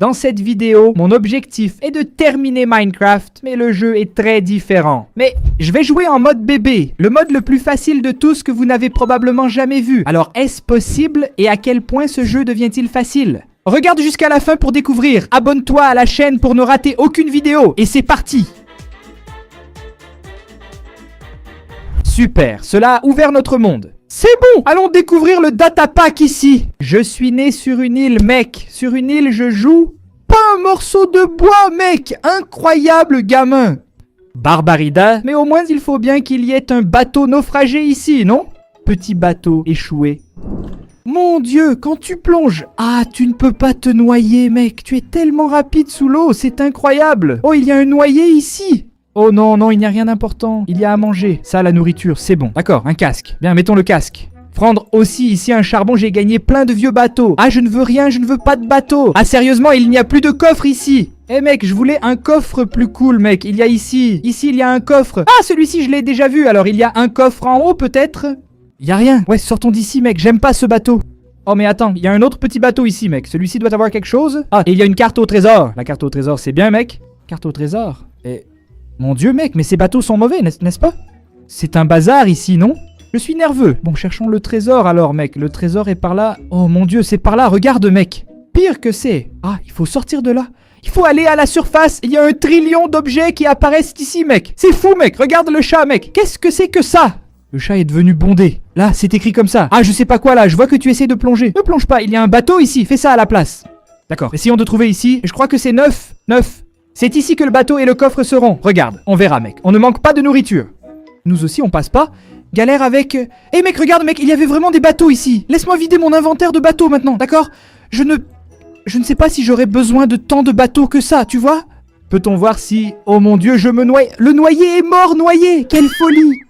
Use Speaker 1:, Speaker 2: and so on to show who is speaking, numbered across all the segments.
Speaker 1: Dans cette vidéo, mon objectif est de terminer Minecraft, mais le jeu est très différent. Mais je vais jouer en mode bébé, le mode le plus facile de tous que vous n'avez probablement jamais vu. Alors est-ce possible et à quel point ce jeu devient-il facile? Regarde jusqu'à la fin pour découvrir. Abonne-toi à la chaîne pour ne rater aucune vidéo. Et c'est parti! Super, cela a ouvert notre monde. C'est bon, allons découvrir le data pack ici. Je suis né sur une île, mec. Sur une île, je joue. Pas un morceau de bois, mec. Incroyable gamin. Barbarida, mais au moins il faut bien qu'il y ait un bateau naufragé ici, non? Petit bateau échoué. Mon Dieu, quand tu plonges... Ah, tu ne peux pas te noyer, mec. Tu es tellement rapide sous l'eau, c'est incroyable. Oh, il y a un noyé ici. Oh non, non, il n'y a rien d'important. Il y a à manger. Ça, la nourriture, c'est bon. D'accord, un casque. Bien, mettons le casque. Prendre aussi ici un charbon, j'ai gagné plein de vieux bateaux. Ah, je ne veux rien, je ne veux pas de bateau. Ah, sérieusement, il n'y a plus de coffre ici. Eh mec, je voulais un coffre plus cool, mec. Il y a ici. Ici, il y a un coffre. Ah, celui-ci, je l'ai déjà vu. Alors, il y a un coffre en haut, peut-être? Il y a rien. Ouais, sortons d'ici, mec. J'aime pas ce bateau. Oh, mais attends, il y a un autre petit bateau ici, mec. Celui-ci doit avoir quelque chose. Ah, et il y a une carte au trésor. La carte au trésor, c'est bien, mec. Carte au trésor. Et... Mon Dieu, mec, mais ces bateaux sont mauvais, n'est-ce pas? C'est un bazar ici, non? Je suis nerveux. Bon, cherchons le trésor alors, mec. Le trésor est par là. Oh mon Dieu, c'est par là. Regarde, mec. Pire que c'est. Ah, il faut sortir de là. Il faut aller à la surface. Il y a 1 trillion d'objets qui apparaissent ici, mec. C'est fou, mec. Regarde le chat, mec. Qu'est-ce que c'est que ça? Le chat est devenu bondé. Là, c'est écrit comme ça. Ah, je sais pas quoi là. Je vois que tu essaies de plonger. Ne plonge pas. Il y a un bateau ici. Fais ça à la place. D'accord. Essayons de trouver ici. Je crois que c'est 9. 9. C'est ici que le bateau et le coffre seront. Regarde, on verra, mec. On ne manque pas de nourriture. Nous aussi, on passe pas. Galère avec... Eh mec, regarde, mec, il y avait vraiment des bateaux ici. Laisse-moi vider mon inventaire de bateaux maintenant, d'accord? Je ne sais pas si j'aurais besoin de tant de bateaux que ça, tu vois? Peut-on voir si... Oh mon Dieu, je me noie... Le noyé est mort, noyé! Quelle folie!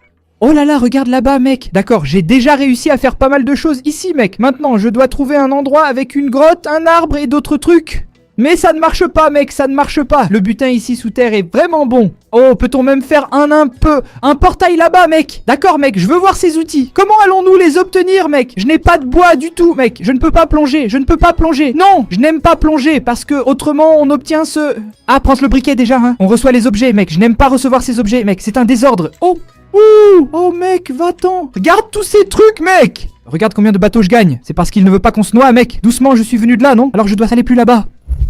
Speaker 1: Oh là là, regarde là-bas, mec. D'accord, j'ai déjà réussi à faire pas mal de choses ici, mec. Maintenant, je dois trouver un endroit avec une grotte, un arbre et d'autres trucs. Mais ça ne marche pas, mec, ça ne marche pas. Le butin ici sous terre est vraiment bon. Oh, peut-on même faire un portail là-bas, mec? D'accord, mec, je veux voir ces outils. Comment allons-nous les obtenir, mec? Je n'ai pas de bois du tout, mec. Je ne peux pas plonger, je ne peux pas plonger. Non, je n'aime pas plonger parce que autrement on obtient ce... Ah, prends le briquet déjà, hein. On reçoit les objets, mec. Je n'aime pas recevoir ces objets, mec. C'est un désordre. Oh, ouh, oh, mec, va-t'en. Regarde tous ces trucs, mec. Regarde combien de bateaux je gagne. C'est parce qu'il ne veut pas qu'on se noie, mec. Doucement, je suis venu de là, non? Alors je dois aller plus là-bas.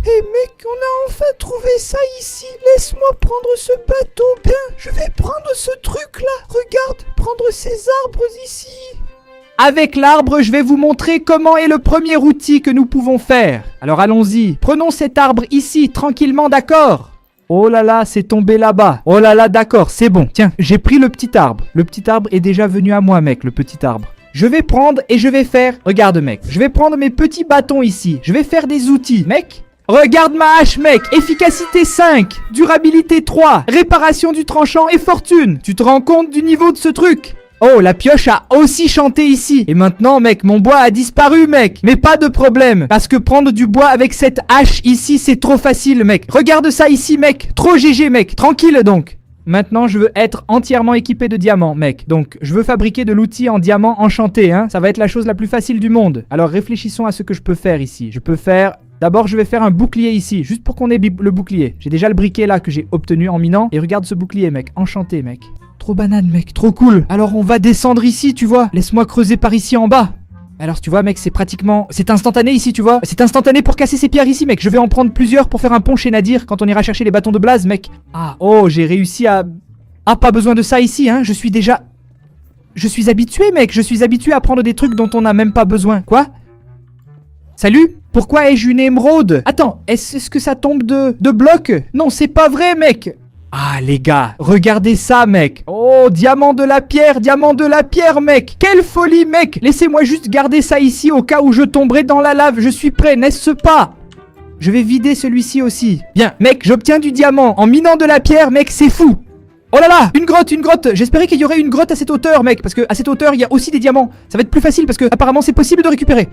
Speaker 1: Eh mec, on a enfin trouvé ça ici. Laisse-moi prendre ce bateau. Bien, je vais prendre ce truc-là. Regarde, prendre ces arbres ici. Avec l'arbre, je vais vous montrer comment est le premier outil que nous pouvons faire. Alors allons-y. Prenons cet arbre ici, tranquillement, d'accord? Oh là là, c'est tombé là-bas. Oh là là, d'accord, c'est bon. Tiens, j'ai pris le petit arbre. Le petit arbre est déjà venu à moi, mec, le petit arbre. Je vais prendre et je vais faire... Regarde, mec, je vais prendre mes petits bâtons ici. Je vais faire des outils, mec. Regarde ma hache, mec. Efficacité 5, durabilité 3, réparation du tranchant et fortune. Tu te rends compte du niveau de ce truc? Oh, la pioche a aussi chanté ici. Et maintenant, mec, mon bois a disparu, mec. Mais pas de problème. Parce que prendre du bois avec cette hache ici, c'est trop facile, mec. Regarde ça ici, mec. Trop GG, mec. Tranquille, donc. Maintenant, je veux être entièrement équipé de diamants, mec. Donc, je veux fabriquer de l'outil en diamant enchanté, hein. Ça va être la chose la plus facile du monde. Alors, réfléchissons à ce que je peux faire ici. Je peux faire... D'abord, je vais faire un bouclier ici, juste pour qu'on ait le bouclier. J'ai déjà le briquet là que j'ai obtenu en minant. Et regarde ce bouclier, mec. Enchanté, mec. Trop banane, mec. Trop cool. Alors, on va descendre ici, tu vois. Laisse-moi creuser par ici en bas. Alors, tu vois, mec, c'est pratiquement... C'est instantané ici, tu vois. C'est instantané pour casser ces pierres ici, mec. Je vais en prendre plusieurs pour faire un pont chez Nadir quand on ira chercher les bâtons de Blaze, mec. Ah, oh, j'ai réussi à... Ah, pas besoin de ça ici, hein. Je suis déjà... Je suis habitué, mec. Je suis habitué à prendre des trucs dont on n'a même pas besoin. Quoi? Salut? Pourquoi ai-je une émeraude? Attends, est-ce que ça tombe de blocs? Non, c'est pas vrai, mec. Ah, les gars, regardez ça, mec. Oh, diamant de la pierre, mec. Quelle folie, mec. Laissez-moi juste garder ça ici au cas où je tomberai dans la lave. Je suis prêt, n'est-ce pas? Je vais vider celui-ci aussi. Bien, mec, j'obtiens du diamant en minant de la pierre, mec, c'est fou. Oh là là, une grotte. J'espérais qu'il y aurait une grotte à cette hauteur, mec. Parce que à cette hauteur, il y a aussi des diamants. Ça va être plus facile parce que apparemment c'est possible de récupérer.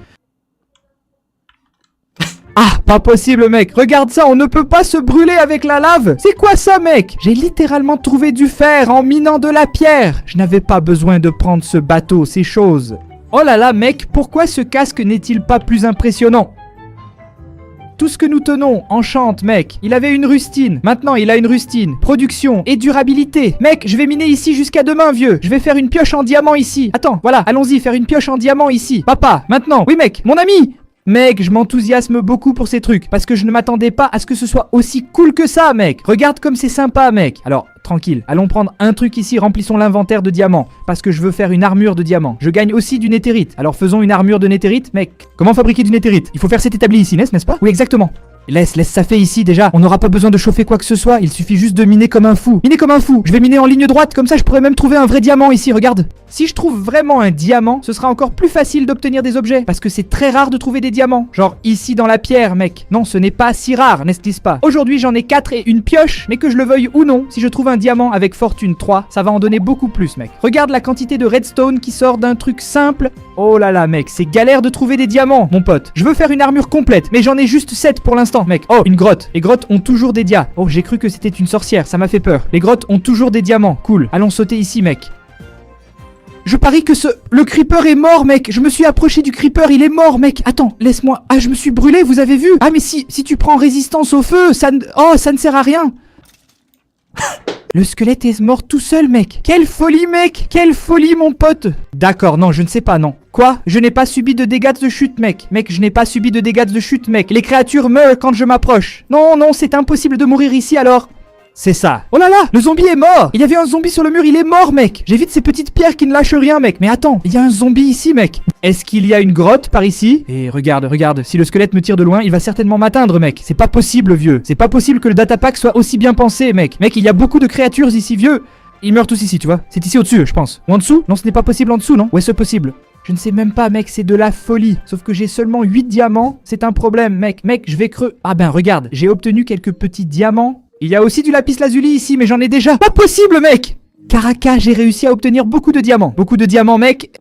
Speaker 1: Ah, pas possible, mec. Regarde ça, on ne peut pas se brûler avec la lave. C'est quoi ça, mec? J'ai littéralement trouvé du fer en minant de la pierre. Je n'avais pas besoin de prendre ce bateau, ces choses. Oh là là, mec, pourquoi ce casque n'est-il pas plus impressionnant? tout ce que nous tenons, enchante, mec. Il avait une rustine. Maintenant, il a une rustine. Production et durabilité. Mec, je vais miner ici jusqu'à demain, vieux. Je vais faire une pioche en diamant ici. Attends, voilà, allons-y, faire une pioche en diamant ici. Papa, maintenant. Oui, mec, mon ami. Mec, je m'enthousiasme beaucoup pour ces trucs, parce que je ne m'attendais pas à ce que ce soit aussi cool que ça, mec. Regarde comme c'est sympa, mec. Alors, tranquille, allons prendre un truc ici, remplissons l'inventaire de diamants, parce que je veux faire une armure de diamants. Je gagne aussi du néthérite, alors faisons une armure de néthérite, mec. Comment fabriquer du néthérite? Il faut faire cet établi ici, n'est-ce pas? Oui, exactement. Laisse ça fait ici déjà, on n'aura pas besoin de chauffer quoi que ce soit, il suffit juste de miner comme un fou. Miner comme un fou, je vais miner en ligne droite, comme ça je pourrais même trouver un vrai diamant ici, regarde. Si je trouve vraiment un diamant, ce sera encore plus facile d'obtenir des objets, parce que c'est très rare de trouver des diamants. Genre ici dans la pierre, mec. Non, ce n'est pas si rare, n'est-ce pas? Aujourd'hui j'en ai 4 et une pioche, mais que je le veuille ou non, si je trouve un diamant avec fortune 3, ça va en donner beaucoup plus, mec. Regarde la quantité de redstone qui sort d'un truc simple. Oh là là, mec, c'est galère de trouver des diamants, mon pote. Je veux faire une armure complète, mais j'en ai juste 7 pour l'instant, mec. Oh, une grotte. Les grottes ont toujours des dias. Oh, j'ai cru que c'était une sorcière, ça m'a fait peur. Les grottes ont toujours des diamants. Cool. Allons sauter ici, mec. Je parie que le creeper est mort, mec. Je me suis approché du creeper, il est mort, mec. Attends, laisse-moi. Ah, je me suis brûlé, vous avez vu? Ah, mais si tu prends résistance au feu, ça ne sert à rien. Le squelette est mort tout seul, mec. Quelle folie, mec. Quelle folie, mon pote. D'accord, non, je ne sais pas, non. Quoi? Je n'ai pas subi de dégâts de chute, mec. Mec, je n'ai pas subi de dégâts de chute, mec. Les créatures meurent quand je m'approche. Non, non, c'est impossible de mourir ici, alors. C'est ça. Oh là là, le zombie est mort. Il y avait un zombie sur le mur, il est mort, mec. J'évite ces petites pierres qui ne lâchent rien, mec. Mais attends, il y a un zombie ici, mec. Est-ce qu'il y a une grotte par ici? Et regarde, si le squelette me tire de loin, il va certainement m'atteindre, mec. C'est pas possible, vieux. C'est pas possible que le datapack soit aussi bien pensé, mec. Mec, il y a beaucoup de créatures ici, vieux. Ils meurent tous ici, tu vois. C'est ici au-dessus, je pense. Ou en dessous? Non, ce n'est pas possible en dessous, non? Où est-ce possible? Je ne sais même pas, mec, c'est de la folie. Sauf que j'ai seulement 8 diamants. C'est un problème, mec. Mec, je vais creux. Ah ben, regarde, j'ai obtenu quelques petits diamants. Il y a aussi du lapis lazuli ici, mais j'en ai déjà. Pas possible, mec. Caraca, j'ai réussi à obtenir beaucoup de diamants. Beaucoup de diamants, mec.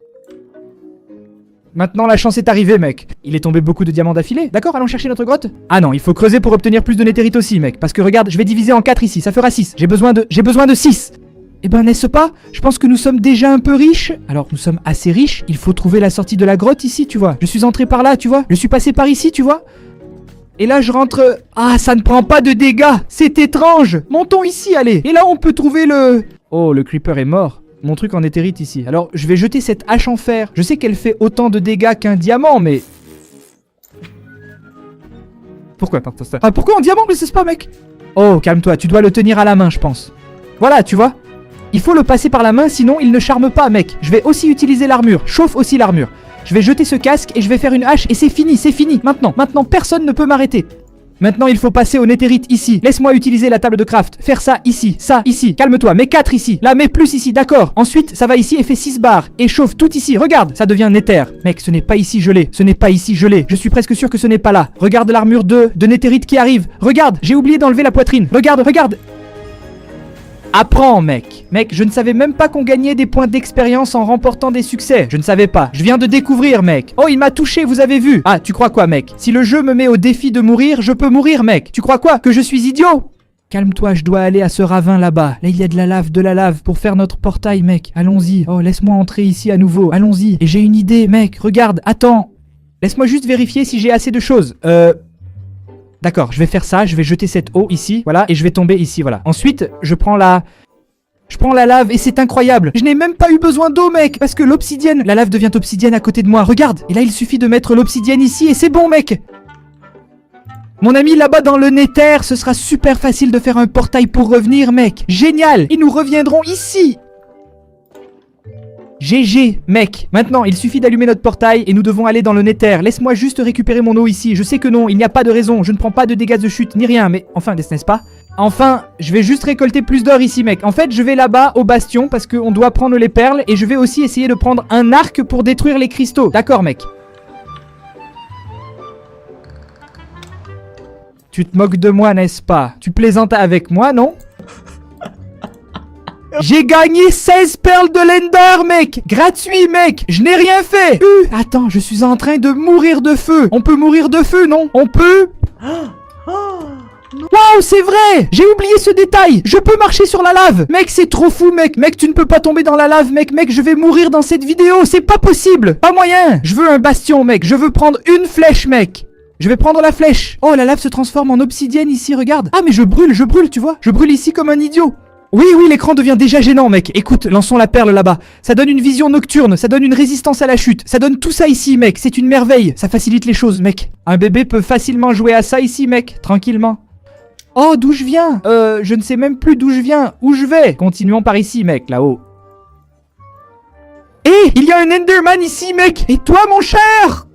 Speaker 1: Maintenant, la chance est arrivée, mec. Il est tombé beaucoup de diamants d'affilée. D'accord, allons chercher notre grotte. Ah non, il faut creuser pour obtenir plus de néthérite aussi, mec. Parce que regarde, je vais diviser en 4 ici. Ça fera 6. J'ai besoin de 6. Eh ben, n'est-ce pas? Je pense que nous sommes déjà un peu riches. Alors, nous sommes assez riches. Il faut trouver la sortie de la grotte ici, tu vois. Je suis entré par là, tu vois. Je suis passé par ici, tu vois. Et là, je rentre... Ah, ça ne prend pas de dégâts. C'est étrange. Montons ici, allez. Et là, on peut trouver le... Oh, le creeper est mort. Mon truc en éthérite ici. Alors, je vais jeter cette hache en fer. Je sais qu'elle fait autant de dégâts qu'un diamant, mais... Pourquoi? Ah, pourquoi en diamant? Mais c'est pas, mec. Oh, calme-toi. Tu dois le tenir à la main, je pense. Voilà, tu vois. Il faut le passer par la main, sinon il ne charme pas, mec. Je vais aussi utiliser l'armure. Chauffe aussi l'armure. Je vais jeter ce casque et je vais faire une hache et c'est fini, c'est fini. Maintenant, personne ne peut m'arrêter. Maintenant, il faut passer au néthérite ici. Laisse-moi utiliser la table de craft. Faire ça ici, ça ici. Calme-toi, mets 4 ici. Là, mets plus ici, d'accord. Ensuite, ça va ici et fait 6 barres. Et chauffe tout ici. Regarde, ça devient néther. Mec, ce n'est pas ici gelé. Ce n'est pas ici gelé. Je suis presque sûr que ce n'est pas là. Regarde l'armure de néthérite qui arrive. Regarde, j'ai oublié d'enlever la poitrine. Regarde. Apprends, mec. Mec, je ne savais même pas qu'on gagnait des points d'expérience en remportant des succès. Je ne savais pas. Je viens de découvrir, mec. Oh, il m'a touché, vous avez vu. Ah, tu crois quoi, mec? Si le jeu me met au défi de mourir, je peux mourir, mec. Tu crois quoi? Que je suis idiot? Calme-toi, je dois aller à ce ravin là-bas. Là, il y a de la lave pour faire notre portail, mec. Allons-y. Oh, laisse-moi entrer ici à nouveau. Allons-y. Et j'ai une idée, mec. Regarde, attends. Laisse-moi juste vérifier si j'ai assez de choses. D'accord, je vais faire ça, je vais jeter cette eau ici, voilà, et je vais tomber ici, voilà. Ensuite, je prends la lave et c'est incroyable. Je n'ai même pas eu besoin d'eau, mec, parce que l'obsidienne, la lave devient obsidienne à côté de moi, regarde. Et là, il suffit de mettre l'obsidienne ici et c'est bon, mec. Mon ami, là-bas dans le Nether, ce sera super facile de faire un portail pour revenir, mec. Génial, et nous reviendrons ici. GG, mec. Maintenant, il suffit d'allumer notre portail et nous devons aller dans le Nether. Laisse-moi juste récupérer mon eau ici. Je sais que non, il n'y a pas de raison. Je ne prends pas de dégâts de chute, ni rien. Mais enfin, n'est-ce pas? Enfin, je vais juste récolter plus d'or ici, mec. En fait, je vais là-bas au bastion parce qu'on doit prendre les perles. Et je vais aussi essayer de prendre un arc pour détruire les cristaux. D'accord, mec. Tu te moques de moi, n'est-ce pas? Tu plaisantes avec moi, non? J'ai gagné 16 perles de l'Ender, mec. Gratuit, mec. Je n'ai rien fait. Attends, je suis en train de mourir de feu. On peut mourir de feu, non? On peut? Waouh, c'est vrai. J'ai oublié ce détail. Je peux marcher sur la lave. Mec, c'est trop fou, mec. Mec, tu ne peux pas tomber dans la lave, mec. Mec, je vais mourir dans cette vidéo. C'est pas possible. Pas moyen. Je veux un bastion, mec. Je veux prendre une flèche, mec. Je vais prendre la flèche. Oh, la lave se transforme en obsidienne ici, regarde. Ah, mais je brûle, tu vois. Je brûle ici comme un idiot. Oui, l'écran devient déjà gênant, mec. Écoute, lançons la perle là-bas. Ça donne une vision nocturne, ça donne une résistance à la chute. Ça donne tout ça ici, mec. C'est une merveille. Ça facilite les choses, mec. Un bébé peut facilement jouer à ça ici, mec. Tranquillement. Oh, d'où je viens? Je ne sais même plus d'où je viens. Où je vais? Continuons par ici, mec, là-haut. Hé, il y a un Enderman ici, mec. Et toi, mon cher?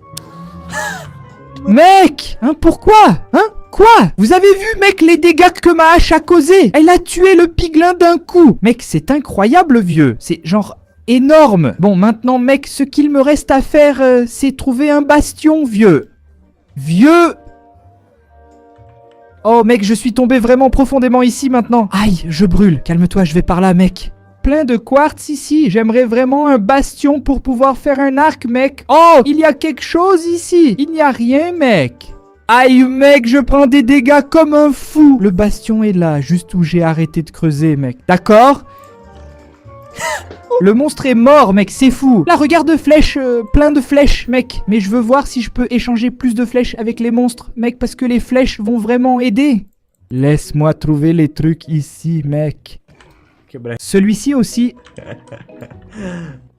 Speaker 1: Mec, hein, pourquoi? Hein? Quoi? Vous avez vu, mec, les dégâts que ma hache a causés? Elle a tué le piglin d'un coup. Mec, c'est incroyable, vieux. C'est genre énorme. Bon, maintenant, mec, ce qu'il me reste à faire, c'est trouver un bastion, vieux. Vieux. Oh, mec, je suis tombé vraiment profondément ici maintenant. Aïe, je brûle. Calme-toi, je vais par là, mec. Plein de quartz ici. J'aimerais vraiment un bastion pour pouvoir faire un arc, mec. Oh, il y a quelque chose ici. Il n'y a rien, mec. Aïe, mec, je prends des dégâts comme un fou. Le bastion est là, juste où j'ai arrêté de creuser, mec. D'accord? Le monstre est mort, mec, c'est fou. Là, regarde flèches, plein de flèches, mec. Mais je veux voir si je peux échanger plus de flèches avec les monstres, mec, parce que les flèches vont vraiment aider. Laisse-moi trouver les trucs ici, mec. Celui-ci aussi.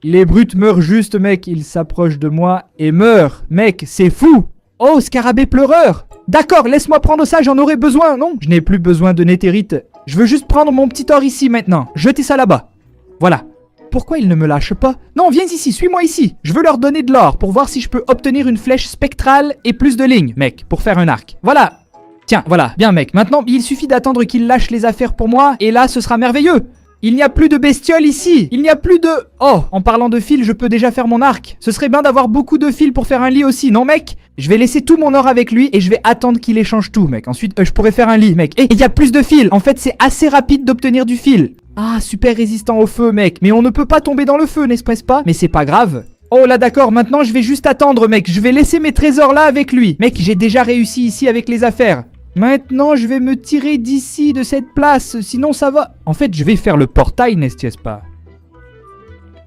Speaker 1: Les brutes meurent juste, mec. Il s'approche de moi et meurt. Mec, c'est fou. Oh, scarabée pleureur. D'accord, laisse-moi prendre ça, j'en aurai besoin, non? Je n'ai plus besoin de néthérite. Je veux juste prendre mon petit or ici maintenant. Jetez ça là-bas. Voilà. Pourquoi ils ne me lâchent pas? Non, viens ici, suis-moi ici. Je veux leur donner de l'or pour voir si je peux obtenir une flèche spectrale et plus de lignes, mec, pour faire un arc. Voilà. Tiens, voilà, bien mec. Maintenant, il suffit d'attendre qu'ils lâchent les affaires pour moi et là, ce sera merveilleux. Il n'y a plus de bestioles ici. Il n'y a plus de... Oh, en parlant de fils, je peux déjà faire mon arc. Ce serait bien d'avoir beaucoup de fils pour faire un lit aussi, non mec? Je vais laisser tout mon or avec lui et je vais attendre qu'il échange tout, mec. Ensuite, je pourrais faire un lit, mec. Et il y a plus de fils. En fait, c'est assez rapide d'obtenir du fil. Ah, super résistant au feu, mec. Mais on ne peut pas tomber dans le feu, n'est-ce pas? Mais c'est pas grave. Oh là d'accord, maintenant je vais juste attendre, mec. Je vais laisser mes trésors là avec lui. Mec, j'ai déjà réussi ici avec les affaires. Maintenant, je vais me tirer d'ici, de cette place, sinon ça va... En fait, je vais faire le portail, n'est-ce pas?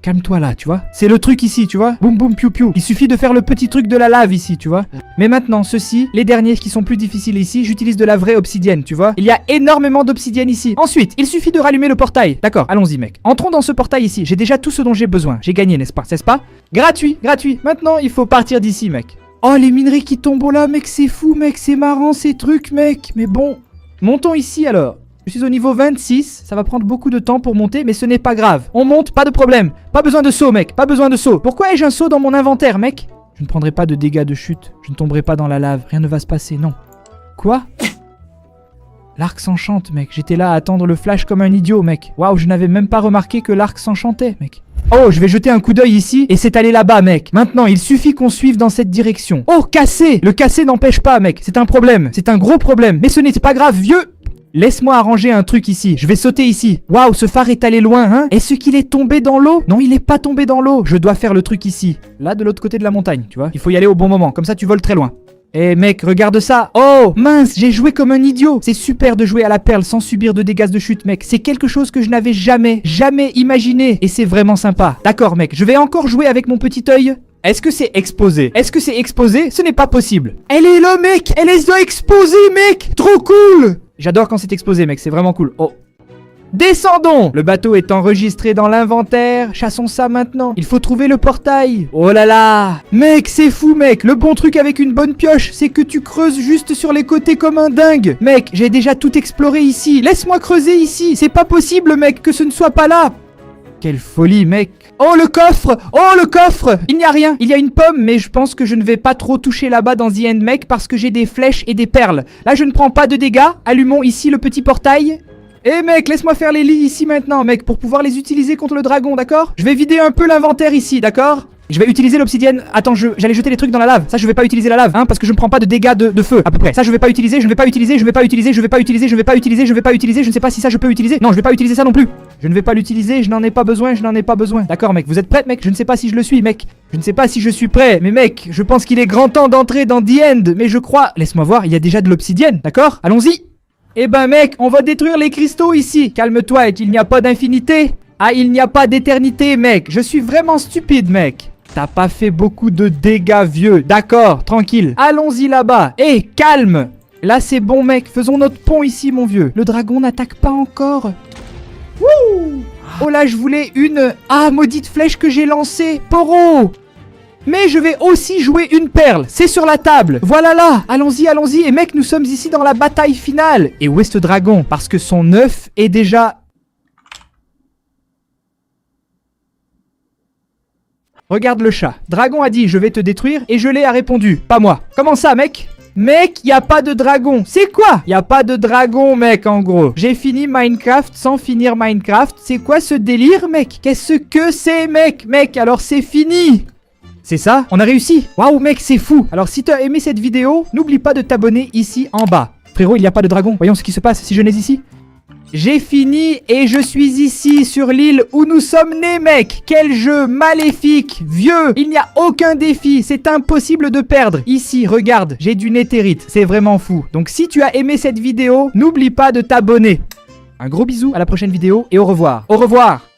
Speaker 1: Calme-toi là, tu vois? C'est le truc ici, tu vois? Boum boum piou piou. Il suffit de faire le petit truc de la lave ici, tu vois? Mais maintenant, ceux-ci, les derniers qui sont plus difficiles ici, j'utilise de la vraie obsidienne, tu vois? Il y a énormément d'obsidienne ici. Ensuite, il suffit de rallumer le portail. D'accord, allons-y, mec. Entrons dans ce portail ici. J'ai déjà tout ce dont j'ai besoin. J'ai gagné, n'est-ce pas? Gratuit, gratuit. Maintenant, il faut partir d'ici, mec. Oh, les minerais qui tombent là, mec, c'est fou, mec, c'est marrant ces trucs, mec. Mais bon, montons ici alors. Je suis au niveau 26, ça va prendre beaucoup de temps pour monter, mais ce n'est pas grave. On monte, pas de problème. Pas besoin de saut, mec, pas besoin de saut. Pourquoi ai-je un saut dans mon inventaire, mec? Je ne prendrai pas de dégâts de chute. Je ne tomberai pas dans la lave, rien ne va se passer, non. Quoi? L'arc s'enchante, mec. J'étais là à attendre le flash comme un idiot, mec. Waouh, je n'avais même pas remarqué que l'arc s'enchantait, mec. Oh, je vais jeter un coup d'œil ici et c'est aller là-bas, mec. Maintenant, il suffit qu'on suive dans cette direction. Oh, cassé! Le cassé n'empêche pas, mec. C'est un problème. C'est un gros problème. Mais ce n'est pas grave, vieux. Laisse-moi arranger un truc ici. Je vais sauter ici. Waouh, ce phare est allé loin, hein? Est-ce qu'il est tombé dans l'eau? Non, il n'est pas tombé dans l'eau. Je dois faire le truc ici. Là, de l'autre côté de la montagne, tu vois. Il faut y aller au bon moment. Comme ça, tu voles très loin. Eh mec, regarde ça. Oh, mince, j'ai joué comme un idiot. C'est super de jouer à la perle sans subir de dégâts de chute, mec. C'est quelque chose que je n'avais jamais imaginé. Et c'est vraiment sympa. D'accord, mec, je vais encore jouer avec mon petit œil. Est-ce que c'est exposé? Est-ce que c'est exposé? Ce n'est pas possible. Elle est là, mec. Elle est là exposée, mec. Trop cool. J'adore quand c'est exposé, mec. C'est vraiment cool. Oh. Descendons! Le bateau est enregistré dans l'inventaire. Chassons ça maintenant. Il faut trouver le portail. Oh là là! Mec, c'est fou, mec. Le bon truc avec une bonne pioche, c'est que tu creuses juste sur les côtés comme un dingue. Mec, j'ai déjà tout exploré ici. Laisse-moi creuser ici. C'est pas possible, mec, que ce ne soit pas là. Quelle folie, mec. Oh, le coffre! Oh, le coffre! Il n'y a rien. Il y a une pomme, mais je pense que je ne vais pas trop toucher là-bas dans The End, mec, parce que j'ai des flèches et des perles. Là, je ne prends pas de dégâts. Allumons ici le petit portail. Eh mec, laisse-moi faire les lits ici maintenant, mec, pour pouvoir les utiliser contre le dragon, d'accord? Je vais vider un peu l'inventaire ici, d'accord? Je vais utiliser l'obsidienne. Attends, j'allais jeter les trucs dans la lave. Ça, je vais pas utiliser la lave, hein, parce que je ne prends pas de dégâts de feu, à peu près. Ça, je vais pas utiliser, je ne vais pas utiliser, je vais pas utiliser, je vais pas utiliser, je vais pas utiliser, je vais pas utiliser, je ne sais pas si ça je peux utiliser. Non, je vais pas utiliser ça non plus. Je ne vais pas l'utiliser, je n'en ai pas besoin, je n'en ai pas besoin. D'accord, mec, vous êtes prêts, mec? Je ne sais pas si je le suis, mec. Je ne sais pas si je suis prêt, mais mec, je pense qu'il est grand temps d'entrer dans The End, mais je crois... Laisse-moi voir, il y a déjà de l'obsidienne, d'accord? Allons-y. Eh ben mec, on va détruire les cristaux ici. Calme-toi, il n'y a pas d'infinité. Ah, il n'y a pas d'éternité, mec. Je suis vraiment stupide, mec. T'as pas fait beaucoup de dégâts, vieux. D'accord, tranquille. Allons-y là-bas. Hé, calme. Là, c'est bon, mec. Faisons notre pont ici, mon vieux. Le dragon n'attaque pas encore. Wouh! Oh là, je voulais une... Ah, maudite flèche que j'ai lancée. Poro! Mais je vais aussi jouer une perle. C'est sur la table. Voilà là. Allons-y, allons-y. Et mec, nous sommes ici dans la bataille finale. Et où est ce dragon? Parce que son œuf est déjà... Regarde le chat. Dragon a dit je vais te détruire et Gelé a répondu pas moi. Comment ça mec? Mec, y a pas de dragon. C'est quoi? Y a pas de dragon mec en gros. J'ai fini Minecraft sans finir Minecraft. C'est quoi ce délire mec? Qu'est-ce que c'est mec? Mec, alors c'est fini. C'est ça? On a réussi. Waouh mec, c'est fou. Alors si tu as aimé cette vidéo, n'oublie pas de t'abonner ici en bas. Frérot, il n'y a pas de dragon. Voyons ce qui se passe si je nais ici. J'ai fini et je suis ici sur l'île où nous sommes nés mec. Quel jeu maléfique, vieux. Il n'y a aucun défi, c'est impossible de perdre. Ici, regarde, j'ai du netherite, c'est vraiment fou. Donc si tu as aimé cette vidéo, n'oublie pas de t'abonner. Un gros bisou, à la prochaine vidéo et au revoir. Au revoir.